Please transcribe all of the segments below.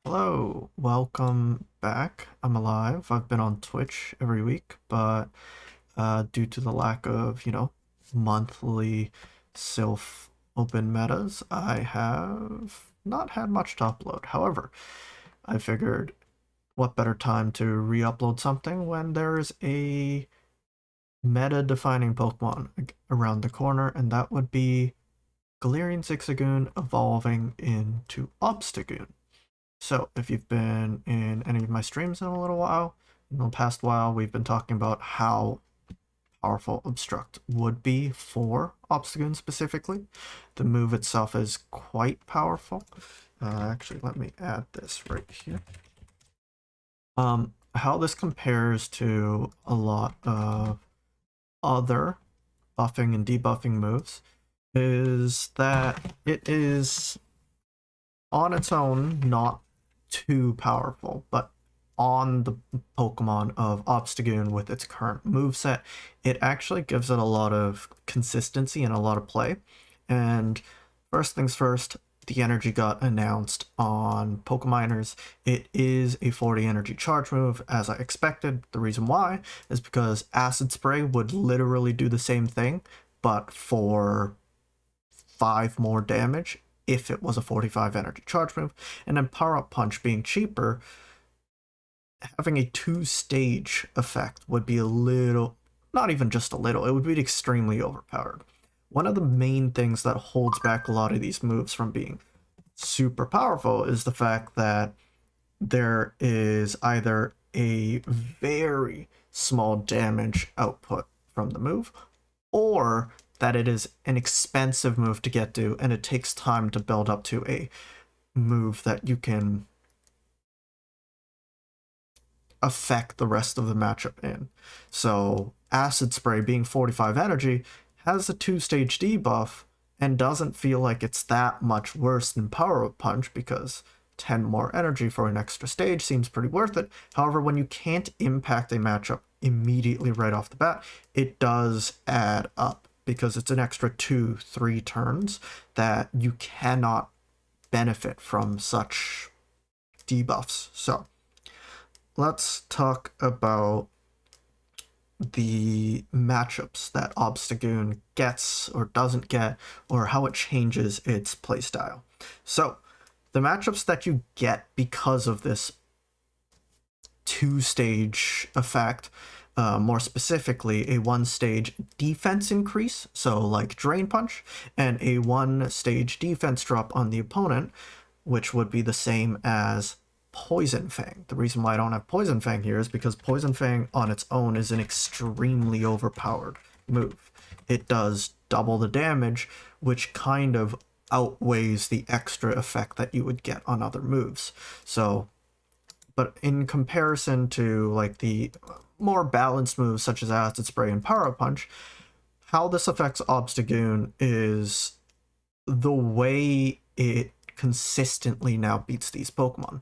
Hello, welcome back. I'm alive. I've been on Twitch every week, but due to the lack of, monthly self open metas, I have not had much to upload. However, I figured what better time to re-upload something when there's a meta defining Pokemon around the corner, and that would be Galarian Zigzagoon evolving into Obstagoon. So, if you've been in any of my streams in a little while, in the past while, we've been talking about how powerful Obstruct would be for Obstagoon specifically. The move itself is quite powerful. Actually, let me add this right here. How this compares to a lot of other buffing and debuffing moves is that it is on its own not too powerful, but on the Pokemon of Obstagoon with its current moveset, it actually gives it a lot of consistency and a lot of play. And first things first, the energy got announced on Pokeminers. It is a 40 energy charge move, as I expected. The reason why is because Acid Spray would literally do the same thing, but for 5 more damage if it was a 45 energy charge move. And then Power Up Punch being cheaper, having a 2-stage effect would be a little, not even just a little, it would be extremely overpowered. One of the main things that holds back a lot of these moves from being super powerful is the fact that there is either a very small damage output from the move, or that it is an expensive move to get to, and it takes time to build up to a move that you can affect the rest of the matchup in. So Acid Spray being 45 energy has a 2-stage debuff and doesn't feel like it's that much worse than Power Up Punch because 10 more energy for an extra stage seems pretty worth it. However, when you can't impact a matchup immediately right off the bat, it does add up because it's an extra 2-3 turns that you cannot benefit from such debuffs. So let's talk about the matchups that Obstagoon gets or doesn't get, or how it changes its playstyle. So the matchups that you get because of this 2-stage effect, more specifically a 1-stage defense increase, so like Drain Punch, and a 1-stage defense drop on the opponent, which would be the same as Poison Fang. The reason why I don't have Poison Fang here is because Poison Fang on its own is an extremely overpowered move. It does double the damage, which kind of outweighs the extra effect that you would get on other moves. So, but in comparison to like the more balanced moves such as Acid Spray and Power Punch, how this affects Obstagoon is the way it consistently now beats these Pokemon.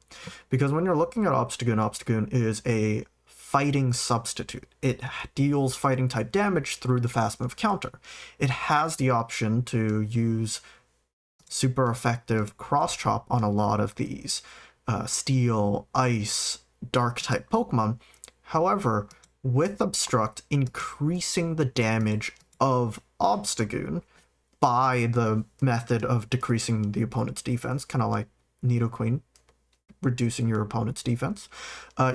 Because when you're looking at Obstagoon, Obstagoon is a fighting substitute. It deals fighting type damage through the fast move counter. It has the option to use super effective cross chop on a lot of these steel, ice, dark type Pokemon. However, with Obstruct increasing the damage of Obstagoon by the method of decreasing the opponent's defense, kind of like Nidoqueen reducing your opponent's defense,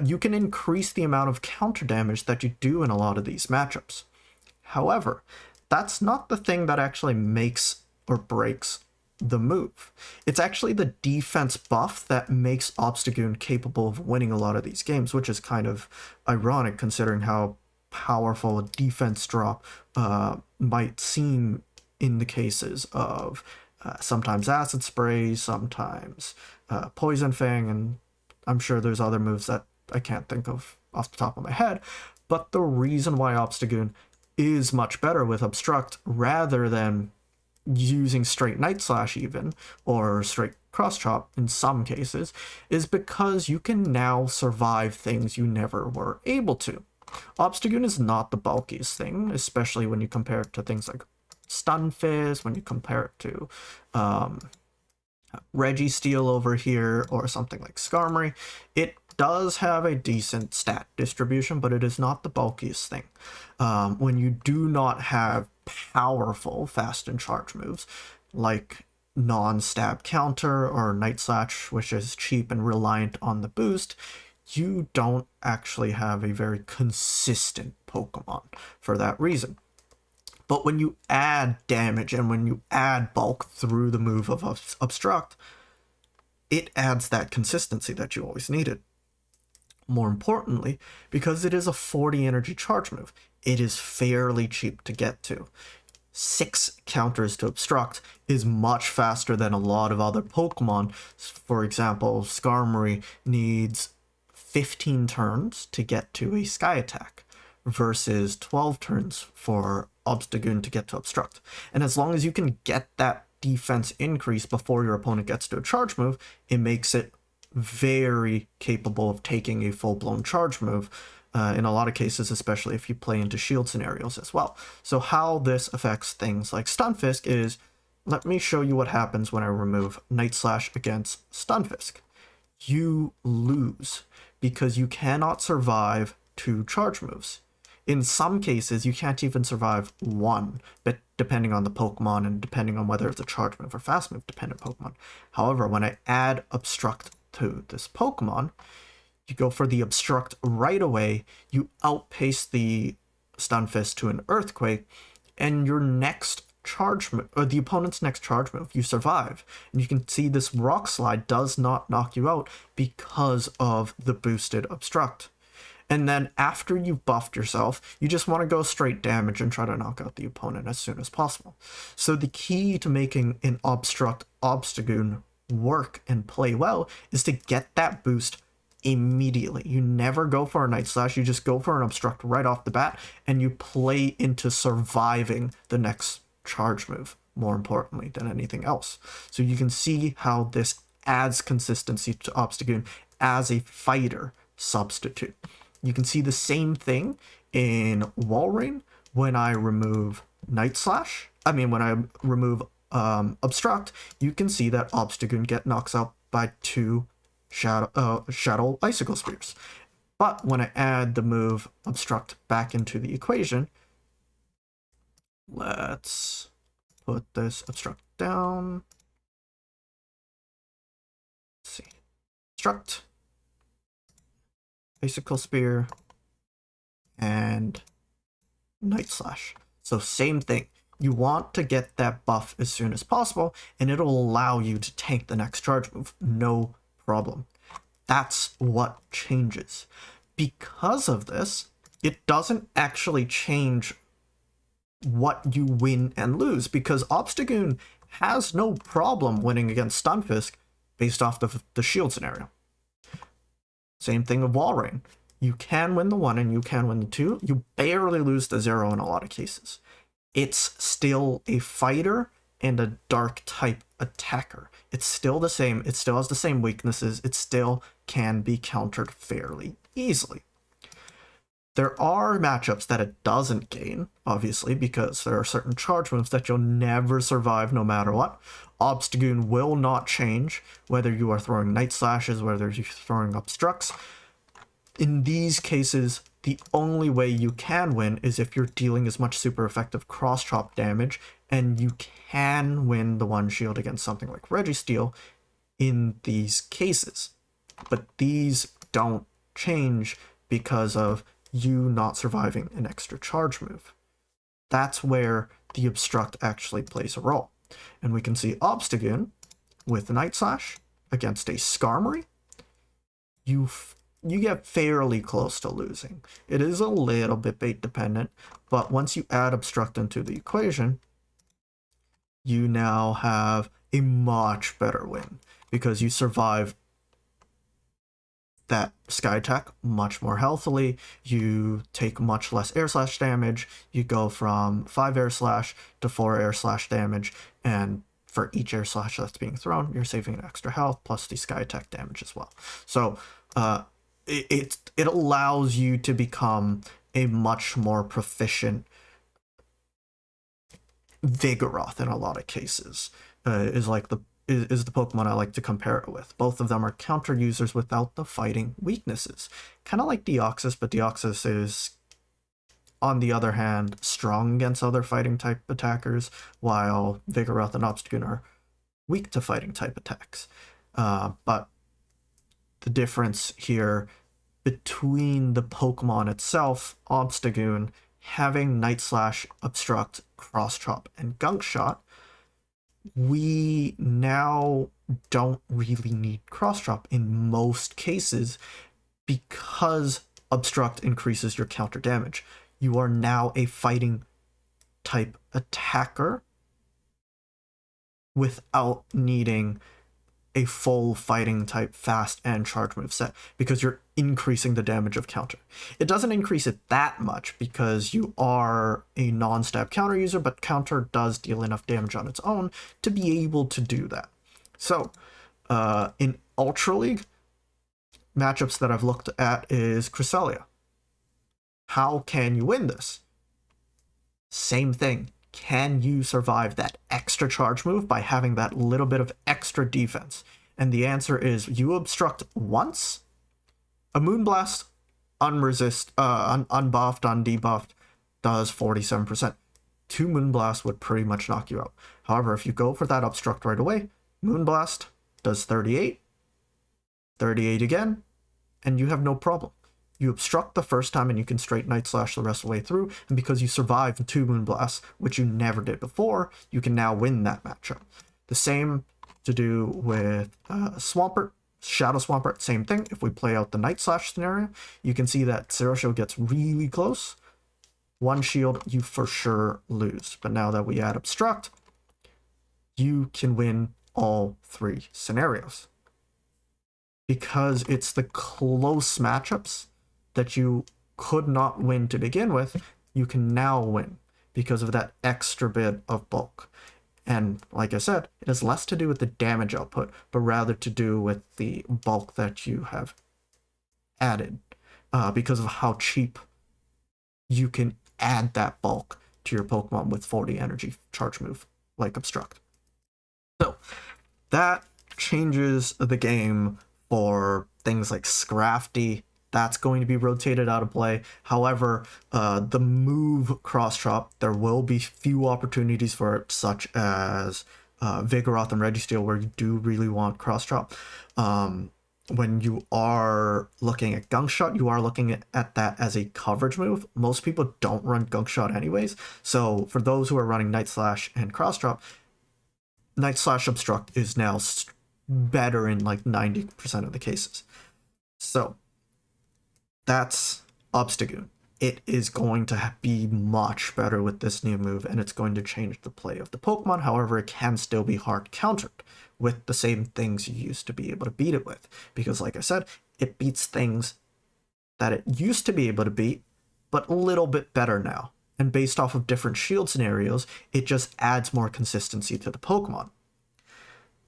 you can increase the amount of counter damage that you do in a lot of these matchups. However, that's not the thing that actually makes or breaks the move. It's actually the defense buff that makes Obstagoon capable of winning a lot of these games, which is kind of ironic considering how powerful a defense drop might seem in the cases of sometimes Acid Spray, sometimes Poison Fang, and I'm sure there's other moves that I can't think of off the top of my head. But the reason why Obstagoon is much better with Obstruct rather than using straight Night Slash even, or straight Cross Chop in some cases, is because you can now survive things you never were able to. Obstagoon is not the bulkiest thing, especially when you compare it to things like Stunfisk, when you compare it to Registeel over here or something like Skarmory, it does have a decent stat distribution, but it is not the bulkiest thing. When you do not have powerful fast and charge moves like non-stab counter or Night Slash, which is cheap and reliant on the boost, you don't actually have a very consistent Pokemon for that reason. But when you add damage and when you add bulk through the move of Obstruct, it adds that consistency that you always needed. More importantly, because it is a 40 energy charge move, it is fairly cheap to get to. 6 counters to Obstruct is much faster than a lot of other Pokemon. For example, Skarmory needs 15 turns to get to a Sky Attack versus 12 turns for Obstagoon to get to Obstruct. And as long as you can get that defense increase before your opponent gets to a charge move, it makes it very capable of taking a full-blown charge move in a lot of cases, especially if you play into shield scenarios as well. So how this affects things like Stunfisk is, let me show you what happens when I remove Night Slash against Stunfisk. You lose because you cannot survive 2 charge moves. In some cases, you can't even survive 1, but depending on the Pokemon and depending on whether it's a charge move or fast move dependent Pokemon. However, when I add Obstruct to this Pokemon, you go for the Obstruct right away, you outpace the Stunfisk to an Earthquake, and your next charge move, or the opponent's next charge move, you survive. And you can see this Rock Slide does not knock you out because of the boosted Obstruct. And then after you've buffed yourself, you just want to go straight damage and try to knock out the opponent as soon as possible. So the key to making an Obstruct Obstagoon work and play well is to get that boost immediately. You never go for a Night Slash, you just go for an Obstruct right off the bat, and you play into surviving the next charge move, more importantly than anything else. So you can see how this adds consistency to Obstagoon as a fighter substitute. You can see the same thing in Walrein when I remove Night Slash. When I remove Obstruct, you can see that Obstagoon get knocks out by 2 Shadow Icicle Spears. But when I add the move Obstruct back into the equation, let's put this Obstruct down. Let's see. Obstruct, Icicle Spear, and Night Slash. So same thing. You want to get that buff as soon as possible, and it'll allow you to tank the next charge move. No problem. That's what changes. Because of this, it doesn't actually change what you win and lose, because Obstagoon has no problem winning against Stunfisk based off the shield scenario. Same thing with Walrein. You can win the 1 and you can win the 2. You barely lose the 0 in a lot of cases. It's still a fighter and a dark type attacker. It's still the same. It still has the same weaknesses. It still can be countered fairly easily. There are matchups that it doesn't gain, obviously, because there are certain charge moves that you'll never survive no matter what. Obstagoon will not change, whether you are throwing Night Slashes, whether you're throwing Obstructs. In these cases, the only way you can win is if you're dealing as much super effective cross-chop damage, and you can win the 1 shield against something like Registeel in these cases. But these don't change because of you not surviving an extra charge move. That's where the Obstruct actually plays a role. And we can see Obstagoon with Night Slash against a Skarmory. You get fairly close to losing. It is a little bit bait dependent, but once you add Obstruct into the equation, you now have a much better win because you survive that Sky Attack much more healthily. You take much less Air Slash damage. You go from 5 Air Slash to 4 Air Slash damage, and for each Air Slash that's being thrown, you're saving an extra health plus the Sky Attack damage as well. So it allows you to become a much more proficient Vigoroth in a lot of cases. Is like the is the Pokemon I like to compare it with. Both of them are counter users without the fighting weaknesses. Kind of like Deoxys, but Deoxys is, on the other hand, strong against other fighting type attackers, while Vigoroth and Obstagoon are weak to fighting type attacks. But the difference here between the Pokemon itself, Obstagoon, having Night Slash, Obstruct, Cross Chop, and Gunk Shot, we now don't really need Cross Chop in most cases because Obstruct increases your counter damage. You are now a fighting type attacker without needing a full fighting type fast and charge move set because you're increasing the damage of counter. It doesn't increase it that much because you are a non-stab counter user, but counter does deal enough damage on its own to be able to do that. So in Ultra League, matchups that I've looked at is Cresselia. How can you win this? Same thing. Can you survive that extra charge move by having that little bit of extra defense? And the answer is you obstruct once, a Moonblast, unbuffed, undebuffed, does 47%. 2 Moonblast would pretty much knock you out. However, if you go for that obstruct right away, Moonblast does 38, 38 again, and you have no problem. You obstruct the first time and you can straight Night Slash the rest of the way through, and because you survived 2 Moonblasts, which you never did before, you can now win that matchup. The same to do with Swampert, Shadow Swampert, same thing. If we play out the Night Slash scenario, you can see that Zero Shield gets really close. 1 shield, you for sure lose. But now that we add Obstruct, you can win all 3 scenarios. Because it's the close matchups that you could not win to begin with, you can now win because of that extra bit of bulk. And like I said, it has less to do with the damage output, but rather to do with the bulk that you have added because of how cheap you can add that bulk to your Pokemon with 40 energy charge move like Obstruct. So that changes the game for things like Scrafty. That's going to be rotated out of play. However, the move Cross Chop, there will be few opportunities for it, such as Vigoroth and Registeel, where you do really want Cross Chop. When you are looking at Gunk Shot, you are looking at that as a coverage move. Most people don't run Gunk Shot anyways. So for those who are running Night Slash and Cross Chop, Night Slash Obstruct is now better in like 90% of the cases. So that's Obstagoon. It is going to be much better with this new move, and it's going to change the play of the Pokemon. However, it can still be hard countered with the same things you used to be able to beat it with. Because like I said, it beats things that it used to be able to beat, but a little bit better now. And based off of different shield scenarios, it just adds more consistency to the Pokemon.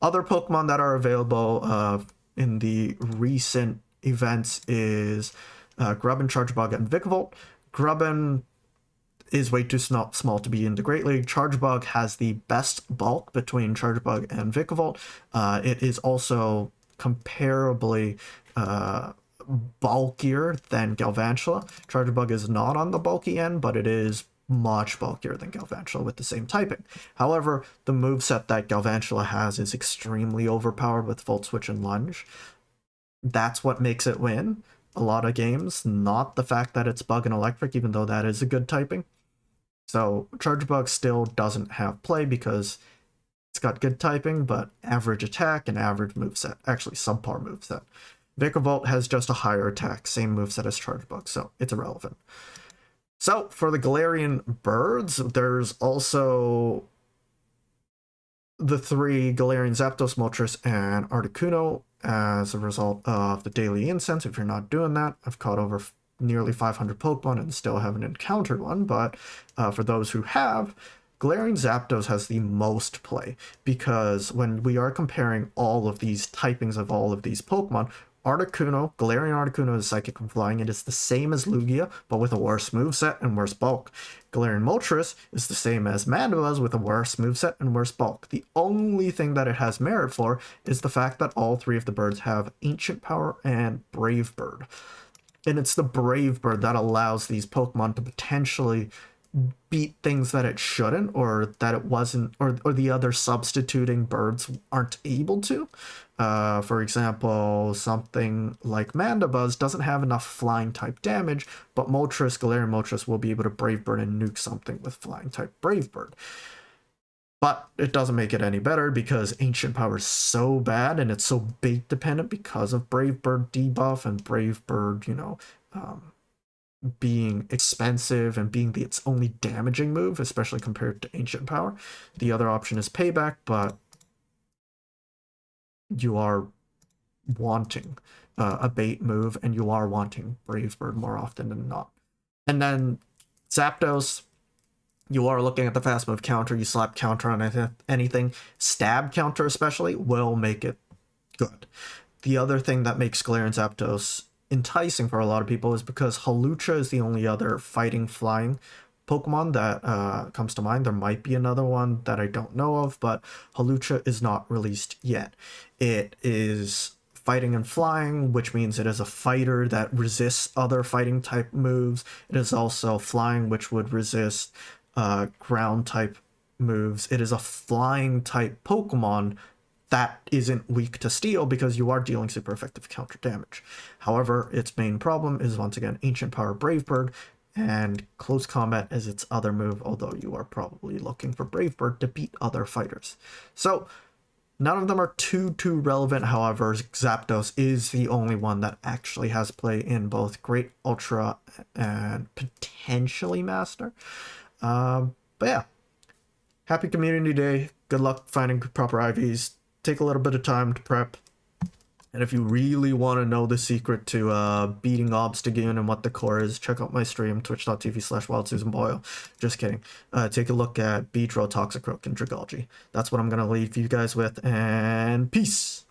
Other Pokemon that are available in the recent events is Grubbin, Charjabug, and Vikavolt. Grubbin is way too small to be in the Great League. Charjabug has the best bulk between Charjabug and Vikavolt. It is also comparably bulkier than Galvantula. Charjabug is not on the bulky end, but it is much bulkier than Galvantula with the same typing. However, the moveset that Galvantula has is extremely overpowered with Volt Switch and Lunge. That's what makes it win a lot of games, not the fact that it's Bug and Electric, even though that is a good typing. So Charjabug still doesn't have play because it's got good typing, but average attack and average moveset, actually subpar moveset. Vikavolt has just a higher attack, same moveset as Charjabug, so it's irrelevant. So for the Galarian birds, there's also the 3 Galarian Zapdos, Moltres, and Articuno as a result of the daily incense. If you're not doing that, I've caught over nearly 500 Pokemon and still haven't encountered one, but for those who have, Galarian Zapdos has the most play, because when we are comparing all of these typings of all of these Pokemon, Galarian Articuno is Psychic and Flying. It is the same as Lugia, but with a worse moveset and worse bulk. Galarian Moltres is the same as Mandibuzz with a worse moveset and worse bulk. The only thing that it has merit for is the fact that all three of the birds have Ancient Power and Brave Bird. And it's the Brave Bird that allows these Pokemon to potentially beat things that it shouldn't, or that it wasn't, or the other substituting birds aren't able to. For example, something like Mandibuzz doesn't have enough flying type damage, but Galarian Moltres will be able to Brave Bird and nuke something with flying type Brave Bird. But it doesn't make it any better because Ancient Power is so bad and it's so bait dependent because of Brave Bird debuff and Brave Bird, being expensive and being its only damaging move, especially compared to Ancient Power. The other option is Payback, but you are wanting a bait move, and you are wanting Brave Bird more often than not. And then Zapdos, you are looking at the fast move counter. You slap counter on anything. Stab counter especially will make it good. The other thing that makes Galarian Zapdos enticing for a lot of people is because Hawlucha is the only other fighting flying Pokemon that comes to mind. There might be another one that I don't know of, but Hawlucha is not released yet. It is fighting and flying, which means it is a fighter that resists other fighting type moves. It is also flying, which would resist ground type moves. It is a flying type Pokemon that isn't weak to steel because you are dealing super effective counter damage. However, its main problem is once again Ancient Power Brave Bird, and Close Combat is its other move, although you are probably looking for Brave Bird to beat other fighters. So none of them are too relevant. However, Zapdos is the only one that actually has play in both Great, Ultra, and potentially Master. But yeah, happy Community Day. Good luck finding proper IVs. Take a little bit of time to prep. And if you really want to know the secret to beating Obstagoon and what the core is, check out my stream, twitch.tv/WildSusanBoyle. Just kidding. Take a look at Beedrill, Toxicroak, and Dragalge. That's what I'm going to leave you guys with, and peace!